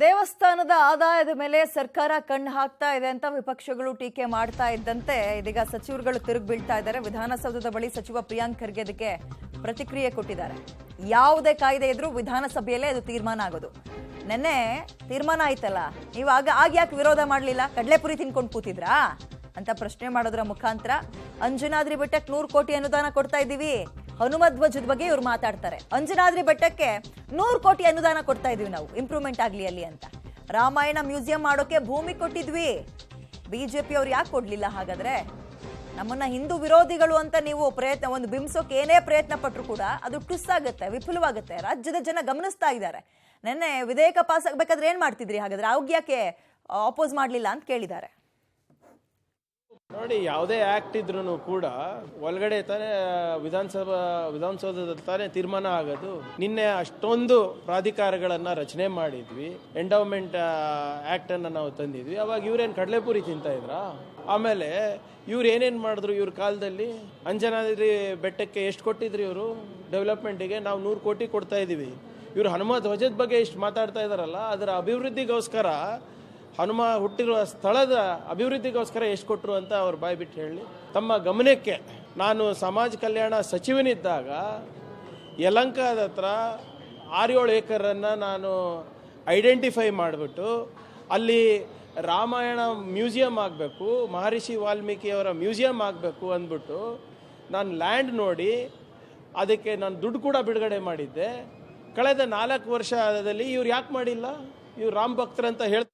ದೇವಸ್ಥಾನದ ಆದಾಯದ ಮೇಲೆ ಸರ್ಕಾರ ಕಣ್ಣು ಹಾಕ್ತಾ ಇದೆ ಅಂತ ವಿಪಕ್ಷಗಳು ಟೀಕೆ ಮಾಡ್ತಾ ಇದ್ದಂತೆ ಇದೀಗ ಸಚಿವರುಗಳು ತಿರುಗಿ ಬೀಳ್ತಾ ಇದ್ದಾರೆ. ವಿಧಾನಸೌಧದ ಬಳಿ ಸಚಿವ ಪ್ರಿಯಾಂಕ್ ಖರ್ಗೆ ಅದಕ್ಕೆ ಪ್ರತಿಕ್ರಿಯೆ ಕೊಟ್ಟಿದ್ದಾರೆ. ಯಾವುದೇ ಕಾಯ್ದೆ ಇದ್ರೂ ವಿಧಾನಸಭೆಯಲ್ಲೇ ಅದು ತೀರ್ಮಾನ ಆಗೋದು. ನೆನ್ನೆ ತೀರ್ಮಾನ ಆಯ್ತಲ್ಲ, ನೀವು ಆಗ ಯಾಕೆ ವಿರೋಧ ಮಾಡಲಿಲ್ಲ? ಕಡಲೆಪುರಿ ತಿನ್ಕೊಂಡು ಕೂತಿದ್ರಾ ಅಂತ ಪ್ರಶ್ನೆ ಮಾಡೋದ್ರ ಮುಖಾಂತರ ಅಂಜನಾದ್ರಿ ಬೆಟ್ಟಕ್ಕೆ 100 ಕೋಟಿ ಅನುದಾನ ಕೊಡ್ತಾ ಇದ್ದೀವಿ. ಹನುಮಧ್ವಜದ ಬಗ್ಗೆ ಇವ್ರು ಮಾತಾಡ್ತಾರೆ. ಅಂಜನಾದ್ರಿ ಬೆಟ್ಟಕ್ಕೆ 100 ಕೋಟಿ ಅನುದಾನ ಕೊಡ್ತಾ ಇದೀವಿ ನಾವು, ಇಂಪ್ರೂವ್ಮೆಂಟ್ ಆಗ್ಲಿ ಅಲ್ಲಿ ಅಂತ. ರಾಮಾಯಣ ಮ್ಯೂಸಿಯಂ ಮಾಡೋಕೆ ಭೂಮಿ ಕೊಟ್ಟಿದ್ವಿ. ಬಿಜೆಪಿ ಅವ್ರು ಯಾಕೆ ಕೊಡ್ಲಿಲ್ಲ? ಹಾಗಾದ್ರೆ ನಮ್ಮನ್ನ ಹಿಂದೂ ವಿರೋಧಿಗಳು ಅಂತ ನೀವು ಒಂದು ಬಿಂಬಿಸೋಕೆ ಏನೇ ಪ್ರಯತ್ನ ಪಟ್ಟರು ಕೂಡ ಅದು ಟುಸ್ ಆಗುತ್ತೆ, ವಿಫಲವಾಗುತ್ತೆ. ರಾಜ್ಯದ ಜನ ಗಮನಿಸ್ತಾ ಇದ್ದಾರೆ. ನೆನ್ನೆ ವಿಧೇಯಕ ಪಾಸ್ ಆಗ್ಬೇಕಾದ್ರೆ ಏನ್ ಮಾಡ್ತಿದ್ರಿ? ಹಾಗಾದ್ರೆ ಅವ್ಗೆ ಯಾಕೆ ಅಪೋಸ್ ಮಾಡ್ಲಿಲ್ಲ ಅಂತ ಕೇಳಿದ್ದಾರೆ. ನೋಡಿ, ಯಾವುದೇ ಆ್ಯಕ್ಟ್ ಇದ್ರೂ ಕೂಡ ಒಳಗಡೆ ತಾನೇ ವಿಧಾನಸೌಧದಲ್ಲಿ ತಾನೇ ತೀರ್ಮಾನ ಆಗೋದು. ನಿನ್ನೆ ಅಷ್ಟೊಂದು ಪ್ರಾಧಿಕಾರಗಳನ್ನು ರಚನೆ ಮಾಡಿದ್ವಿ, ಎಂಡೌಮೆಂಟ್ ಆ್ಯಕ್ಟನ್ನು ನಾವು ತಂದಿದ್ವಿ. ಅವಾಗ ಇವ್ರೇನು ಕಡಲೆಪುರಿ ತಿಂತಾ ಇದ್ರಾ? ಆಮೇಲೆ ಇವ್ರು ಏನೇನು ಮಾಡಿದ್ರು ಇವ್ರ ಕಾಲದಲ್ಲಿ? ಅಂಜನಾದ್ರಿ ಬೆಟ್ಟಕ್ಕೆ ಎಷ್ಟು ಕೊಟ್ಟಿದ್ರು ಇವರು ಡೆವಲಪ್ಮೆಂಟಿಗೆ? ನಾವು 100 ಕೋಟಿ ಕೊಡ್ತಾ ಇದ್ದೀವಿ. ಇವರು ಹನುಮ ಧ್ವಜದ ಬಗ್ಗೆ ಇಷ್ಟು ಮಾತಾಡ್ತಾ ಇದ್ದಾರಲ್ಲ, ಅದರ ಅಭಿವೃದ್ಧಿಗೋಸ್ಕರ, ಹನುಮ ಹುಟ್ಟಿರುವ ಸ್ಥಳದ ಅಭಿವೃದ್ಧಿಗೋಸ್ಕರ ಎಷ್ಟು ಕೊಟ್ಟರು ಅಂತ ಅವ್ರು ಬಾಯಿ ಬಿಟ್ಟು ಹೇಳಿ. ತಮ್ಮ ಗಮನಕ್ಕೆ ನಾನು ಸಮಾಜ ಕಲ್ಯಾಣ ಸಚಿವನಿದ್ದಾಗ ಯಲಂಕಾದ ಹತ್ರ 6-7 ಏಕರನ್ನು ನಾನು ಐಡೆಂಟಿಫೈ ಮಾಡಿಬಿಟ್ಟು ಅಲ್ಲಿ ರಾಮಾಯಣ ಮ್ಯೂಸಿಯಂ ಆಗಬೇಕು, ಮಹರ್ಷಿ ವಾಲ್ಮೀಕಿಯವರ ಮ್ಯೂಸಿಯಂ ಆಗಬೇಕು ಅಂದ್ಬಿಟ್ಟು ನಾನು ಲ್ಯಾಂಡ್ ನೋಡಿ ಅದಕ್ಕೆ ನಾನು ದುಡ್ಡು ಕೂಡ ಬಿಡುಗಡೆ ಮಾಡಿದ್ದೆ. ಕಳೆದ 4 ವರ್ಷದಲ್ಲಿ ಇವ್ರು ಯಾಕೆ ಮಾಡಿಲ್ಲ? ಇವ್ರು ರಾಮ್ ಭಕ್ತರಂತ ಹೇಳ್ತಾರೆ.